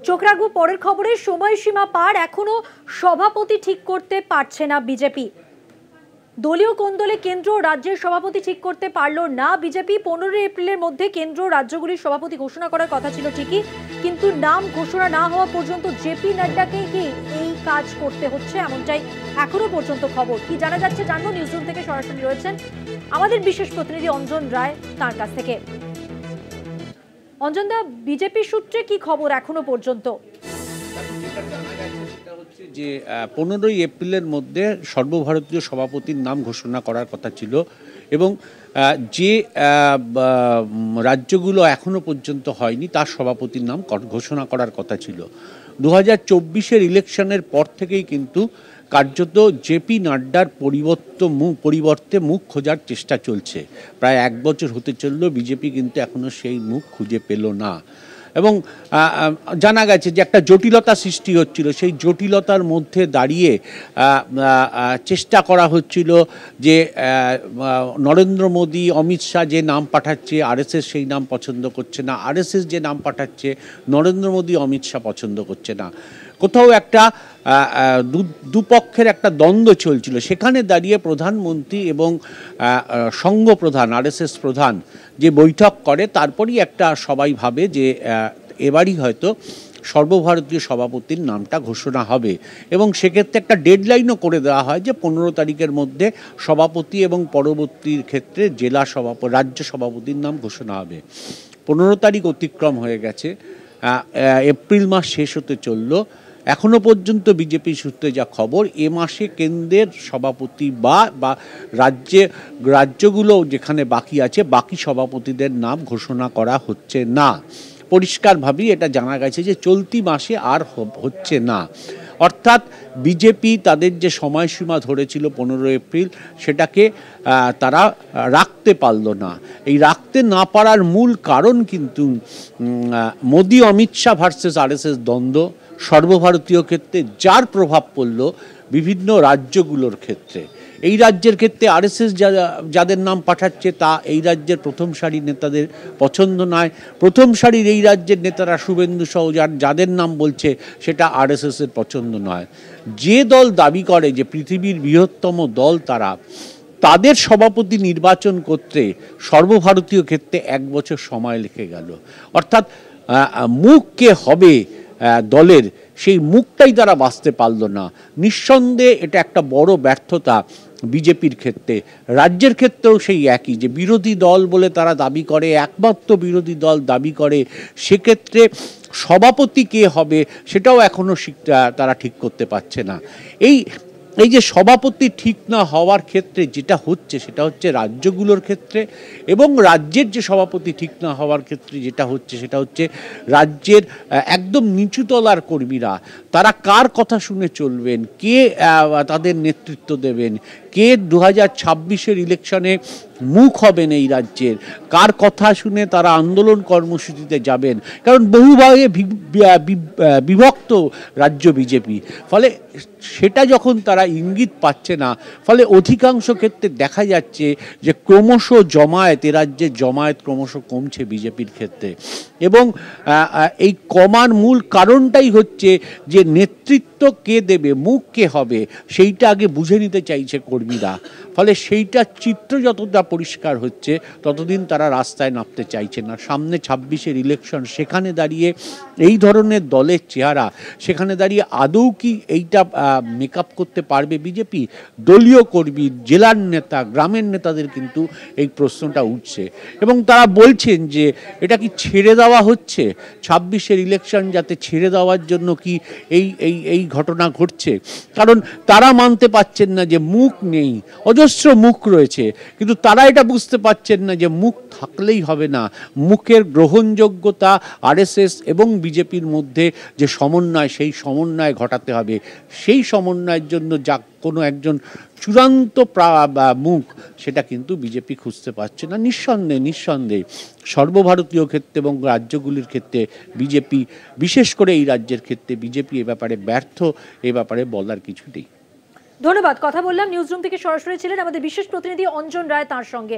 চোখ রাখবো পরের খবরে। সময়সীমা পার, এখনো সভাপতি ঠিক করতে পারছে না বিজেপি। দলীয় কোন্দলে কেন্দ্র রাজ্যের সভাপতি ঠিক করতে পারলো না বিজেপি। 15 এপ্রিলের মধ্যে কেন্দ্র রাজ্যগুলির সভাপতি ঘোষণা করার কথা ছিল ঠিকই, কিন্তু নাম ঘোষণা না হওয়া পর্যন্ত জেপি নাড্ডাকে কি এই কাজ করতে হচ্ছে, এমনটাই এখনো পর্যন্ত খবর। কি জানা যাচ্ছে জানবো। নিউজরুম থেকে সরাসরি রয়েছেন আমাদের বিশেষ প্রতিনিধি অঞ্জন রায়, তার কাছ থেকে। অঞ্জন দা, বিজেপি সূত্রে কি খবর এখনো পর্যন্ত? যে 15 এপ্রিলের মধ্যে সর্বভারতীয় সভাপতির নাম ঘোষণা করার কথা ছিল, এবং যে রাজ্যগুলো এখনো পর্যন্ত হয়নি তার সভাপতির নাম ঘোষণা করার কথা ছিল। 2024-এর ইলেকশনের পর থেকেই কিন্তু কার্যত জেপি নাড্ডার পরিবর্তে মুখ খোঁজার চেষ্টা চলছে। প্রায় 1 বছর হতে চলল, বিজেপি কিন্তু এখনও সেই মুখ খুঁজে পেল না। এবং জানা গেছে যে একটা জটিলতা সৃষ্টি হচ্ছিল, সেই জটিলতার মধ্যে দাঁড়িয়ে চেষ্টা করা হচ্ছিল যে নরেন্দ্র মোদী, অমিত শাহ যে নাম পাঠাচ্ছে, আরএসএস সেই নাম পছন্দ করছে না, আরএসএস যে নাম পাঠাচ্ছে নরেন্দ্র মোদী, অমিত শাহ পছন্দ করছে না। কোথাও একটা দুপক্ষের একটা দ্বন্দ্ব চলছিল। সেখানে দাঁড়িয়ে প্রধানমন্ত্রী এবং সংঘ প্রধান, আরএসএস প্রধান যে বৈঠক করে, তারপরই একটা সবাই ভাবে যে এবারই হয়তো সর্বভারতীয় সভাপতির নামটা ঘোষণা হবে, এবং সেক্ষেত্রে একটা ডেডলাইনও করে দেওয়া হয় যে 15 তারিখের মধ্যে সভাপতি এবং পরবর্তীর ক্ষেত্রে রাজ্য সভাপতির নাম ঘোষণা হবে। 15 তারিখ অতিক্রম হয়ে গেছে, এপ্রিল মাস শেষ হতে চলল, এখনো পর্যন্ত বিজেপি সূত্রে যা খবর এ মাসে কেন্দ্রের সভাপতি বা রাজ্যগুলো যেখানে বাকি আছে বাকি সভাপতিদের নাম ঘোষণা করা হচ্ছে না। পরিষ্কারভাবেই এটা জানা গেছে যে চলতি মাসে আর হচ্ছে না। অর্থাৎ বিজেপি তাদের যে সময়সীমা ধরেছিল 15 এপ্রিল, সেটাকে তারা রাখতে পারল না। এই রাখতে না পারার মূল কারণ কিন্তু মোদি অমিত শাহ ভার্সেস আরএসএস দ্বন্দ্ব সর্বভারতীয় ক্ষেত্রে, যার প্রভাব পড়ল বিভিন্ন রাজ্যগুলোর ক্ষেত্রে। এই রাজ্যের ক্ষেত্রে আরএসএস যাদের নাম পাঠাচ্ছে তা এই রাজ্যের প্রথম সারির নেতাদের পছন্দ নয়। প্রথম সারির এই রাজ্যের নেতারা শুভেন্দু সহ যাদের নাম বলছে সেটা আরএসএসের পছন্দ নয়। যে দল দাবি করে যে পৃথিবীর বৃহত্তম দল তাদের সভাপতি নির্বাচন করতে সর্বভারতীয় ক্ষেত্রে 1 বছর সময় লেগে গেল। অর্থাৎ মুখ কে হবে দলের, সেই মুখটাই তারা বাঁচতে পারল না। নিঃসন্দেহে এটা একটা বড় ব্যর্থতা বিজেপির ক্ষেত্রে। রাজ্যের ক্ষেত্রেও সেই একই, যে বিরোধী দল বলে তারা দাবি করে, একমাত্র বিরোধী দল দাবি করে, সেক্ষেত্রে সভাপতি কে হবে সেটাও এখনও তারা ঠিক করতে পারছে না। এই যে সভাপতি ঠিক না হওয়ার ক্ষেত্রে যেটা হচ্ছে সেটা হচ্ছে রাজ্যগুলোর ক্ষেত্রে, এবং রাজ্যের যে সভাপতি ঠিক না হওয়ার ক্ষেত্রে যেটা হচ্ছে সেটা হচ্ছে রাজ্যের একদম নিচুতলার কর্মীরা, তারা কার কথা শুনে চলবেন, কে তাদের নেতৃত্ব দেবেন, কে 2026-এর ইলেকশনে মুখ হবেন এই রাজ্যের, কার কথা শুনে তারা আন্দোলন কর্মসূচিতে যাবেন। কারণ বহুভাবে বিভক্ত রাজ্য বিজেপি, ফলে সেটা যখন তারা ইঙ্গিত পাচ্ছে না, ফলে অধিকাংশ ক্ষেত্রে দেখা যাচ্ছে যে ক্রমশ এ রাজ্যের জমায়েত ক্রমশ কমছে বিজেপির ক্ষেত্রে। এবং এই কমার মূল কারণটাই হচ্ছে যে নেতৃত্ব কে দেবে, মুখ কে হবে, সেইটা আগে বুঝে নিতে চাইছে কর্মীরা। ফলে সেইটা চিত্র যতটা পরিষ্কার হচ্ছে ততদিন তারা রাস্তায় নামতে চাইছে না। সামনে 26-এর ইলেকশন, সেখানে দাঁড়িয়ে এই ধরনের দলের চেহারা, সেখানে দাঁড়িয়ে আদৌ কি এইটা মেকআপ করতে পারবে বিজেপি? দলীয় কর্মী, জেলার নেতা, গ্রামের নেতাদের কিন্তু এই প্রশ্নটা উঠছে, এবং তারা বলছেন যে এটা কি ছেড়ে দেওয়া হচ্ছে 26-এর ইলেকশন, যাতে ছেড়ে দেওয়ার জন্য কি এই ঘটনা ঘটছে? কারণ তারা মানতে পারছেন না যে মুখ নেই, অজস্র মুখ রয়েছে, কিন্তু তারা এটা বুঝতে পারছেন না যে মুখ থাকলেই হবে না, মুখের গ্রহণযোগ্যতা আরএসএস এবং বিজেপির মধ্যে যে সমন্বয়, সেই সমন্বয় ঘটাতে হবে। সেই সমন্বয়ের জন্য যা কোনো একজন চূড়ান্ত মুখ, সেটা কিন্তু বিজেপি খুঁজতে পারছে না। নিঃসন্দেহে সর্বভারতীয় ক্ষেত্রে এবং রাজ্যগুলির ক্ষেত্রে বিজেপি, বিশেষ করে এই রাজ্যের ক্ষেত্রে বিজেপি এ ব্যাপারে ব্যর্থ, এ ব্যাপারে বলার কিছু নেই। ধন্যবাদ। কথা বললাম নিউজরুম থেকে, সরাসরি ছিলেন আমাদের বিশেষ প্রতিনিধি অঞ্জন রায়, তার সঙ্গে।